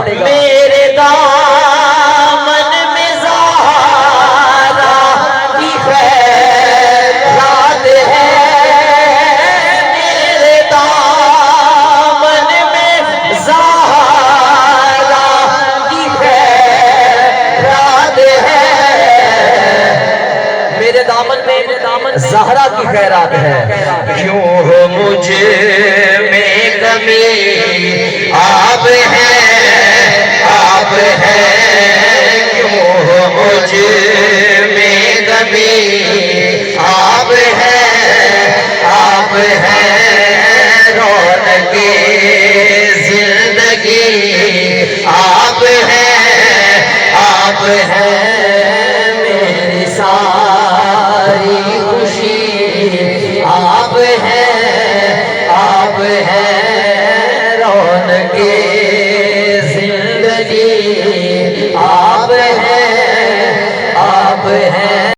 پڑے گا میرے دامن میں زہرا کی خیرات ہے میرے دامن میں زہرا کی خیرات ہے میرے دامن میں زہرا کی خیرات ہے کیوں ہو مجھے میں کمی آپ ہے کیوں ہو مجھے میں کمی آپ ہے رونق زندگی آپ ہے میری ساری خوشی آپ ہے رونق زندگی آپ ہے